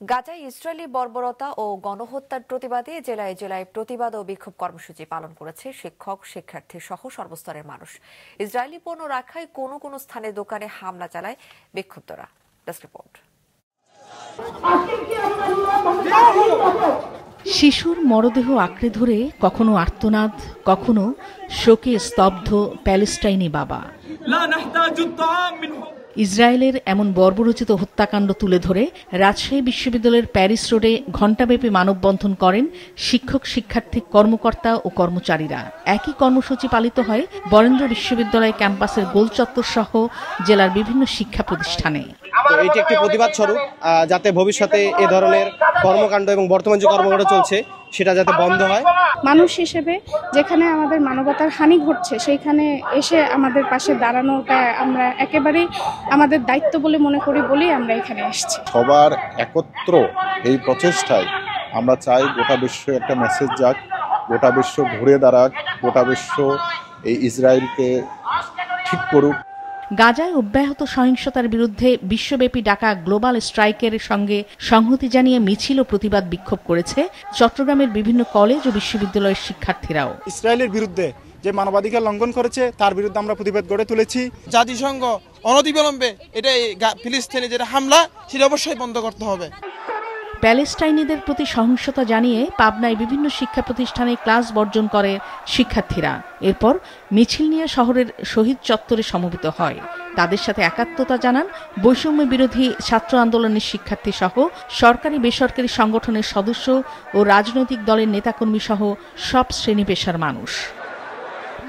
গাজায় ইসরায়েলি বর্বরতা ও গণহত্যার প্রতিবাদে জেলায় জেলায় প্রতিবাদ ও বিক্ষোভ কর্মসূচি পালন করেছে শিক্ষক, শিক্ষার্থী সহ সর্বস্তরের মানুষ। ইসরায়েলি পণ্য রাখায় কোনো কোনো স্থানে দোকানে হামলা চালায় বিক্ষুব্ধরা। Desk report. শিশুর মরদেহ আঁকড়ে ধরে কখনো আর্তনাদ, কখনো শোকে স্তব্ধ প্যালেস্টাইনি বাবা। ইসরায়েলের এমন বর্বরোচিত হত্যাকাণ্ড তুলে ধরে রাজশাহী বিশ্ববিদ্যালয়ের প্যারিস রোডে ঘণ্টাব্যাপী মানববন্ধন করেন শিক্ষক, শিক্ষার্থী, কর্মকর্তা ও কর্মচারীরা। একই কর্মসূচি পালিত হয় বরেন্দ্র বিশ্ববিদ্যালয় ক্যাম্পাসের গোল চত্বর সহ জেলার বিভিন্ন শিক্ষা প্রতিষ্ঠানে। এটি একটি প্রতিবাদ স্বরূপ, যাতে ভবিষ্যতে এ ধরনের কর্মকাণ্ড এবং বর্তমান যে কর্মকাণ্ড চলছে সেটা যাতে বন্ধ হয়। মানুষ হিসেবে যেখানে আমাদের মানবতার হানি ঘটছে সেইখানে এসে আমাদের পাশে দাঁড়ানোটা আমরা একেবারেই আমাদের দায়িত্ব বলে মনে করি বলেই আমরা এখানে এসেছি। সবার একত্র এই প্রচেষ্টায় আমরা চাই গোটা বিশ্ব একটা মেসেজ যাক, গোটা বিশ্ব ঘুরে দাঁড়াক, গোটা বিশ্ব এই ইসরায়েলকে ঠিক করুক। গাজায় অব্যাহত সহিংসতার বিরুদ্ধে বিশ্বব্যাপী ডাকা গ্লোবাল স্ট্রাইকের সঙ্গে সংহতি জানিয়ে মিছিল ও প্রতিবাদ বিক্ষোভ করেছে চট্টগ্রামের বিভিন্ন কলেজ ও বিশ্ববিদ্যালয়ের শিক্ষার্থীরাও। ইসরায়েলের বিরুদ্ধে যে মানবাধিকার লঙ্ঘন করেছে তার বিরুদ্ধে আমরা প্রতিবাদ গড়ে তুলেছি। জাতিসংঘ অনতিবিলম্বে এটা ফিলিস্তিনে যেটা হামলা সেটা অবশ্যই বন্ধ করতে হবে। প্যালেস্টাইনিদের প্রতি সহিংসতা জানিয়ে পাবনায় বিভিন্ন শিক্ষা প্রতিষ্ঠানে ক্লাস বর্জন করে শিক্ষার্থীরা। এরপর মিছিল নিয়ে শহরের শহীদ চত্বরে সমবেত হয়। তাদের সাথে একাত্মতা জানান বৈষম্য বিরোধী ছাত্র আন্দোলনের শিক্ষার্থী সহ সরকারি বেসরকারি সংগঠনের সদস্য ও রাজনৈতিক দলের নেতাকর্মী সহ সব শ্রেণী পেশার মানুষ।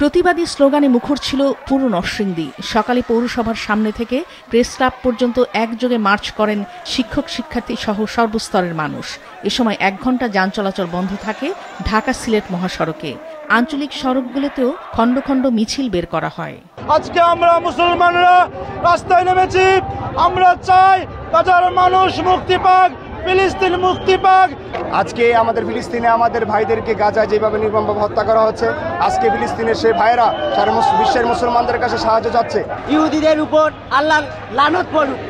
প্রতিবাদী স্লোগানে মুখর ছিল পুরো নরসিংদী। সকালে পৌরসভার সামনে থেকে প্রেস ক্লাব পর্যন্ত একযোগে মার্চ করেন শিক্ষক, শিক্ষার্থী সহ সর্বস্তরের মানুষ। এ সময় 1 ঘণ্টা যান চলাচল বন্ধ থাকে ঢাকা সিলেট মহাসড়কে। আঞ্চলিক সড়কগুলোতেও খণ্ড খণ্ড মিছিল বের করা হয়। আজকে আমরা মুসলমানরা রাস্তায় নেমেছি। আমরা চাই গাজার মানুষ মুক্তি পাক, ফিলিস্তিন মুক্তি পাক। আজকে আমাদের ফিলিস্তিনে আমাদের ভাইদেরকে গাজায় যেভাবে নির্মমভাবে হত্যা করা হচ্ছে, আজকে ফিলিস্তিনের সেই ভাইয়েরা সারা বিশ্বের মুসলমানদের কাছে সাহায্য চাচ্ছে। ইহুদিদের উপর আল্লাহ লানত পড়ুক।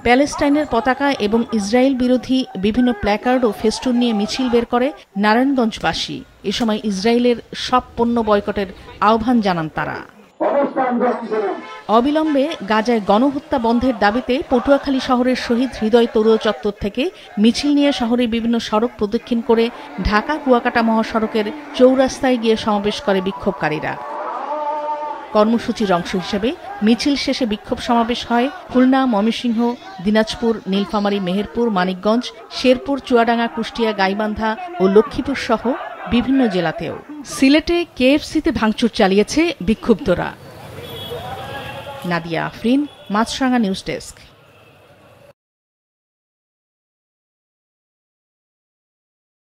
প্যালেস্টাইনের পতাকা এবং ইসরায়েল বিরোধী বিভিন্ন প্ল্যাকার্ড ও ফেস্টুন নিয়ে মিছিল বের করে নারায়ণগঞ্জবাসী। এ সময় ইসরায়েলের সব পণ্য বয়কটের আহ্বান জানান তারা। অবিলম্বে গাজায় গণহত্যা বন্ধের দাবিতে পটুয়াখালী শহরের শহীদ হৃদয় তরুণ চত্বর থেকে মিছিল নিয়ে শহরের বিভিন্ন সড়ক প্রদক্ষিণ করে ঢাকা কুয়াকাটা মহাসড়কের চৌরাস্তায় গিয়ে সমাবেশ করে বিক্ষোভকারীরা। কর্মসূচির অংশ হিসেবে মিছিল শেষে বিক্ষোভ সমাবেশ হয় খুলনা, ময়মনসিংহ, দিনাজপুর, নীলফামারী, মেহেরপুর, মানিকগঞ্জ, শেরপুর, চুয়াডাঙ্গা, কুষ্টিয়া, গাইবান্ধা ও লক্ষ্মীপুর সহ বিভিন্ন জেলাতেও। সিলেটে কেএফসিতে ভাঙচুর চালিয়েছে বিক্ষুব্ধরা। নাদিয়া আফরিন, মাছরাঙা নিউজ ডেস্ক।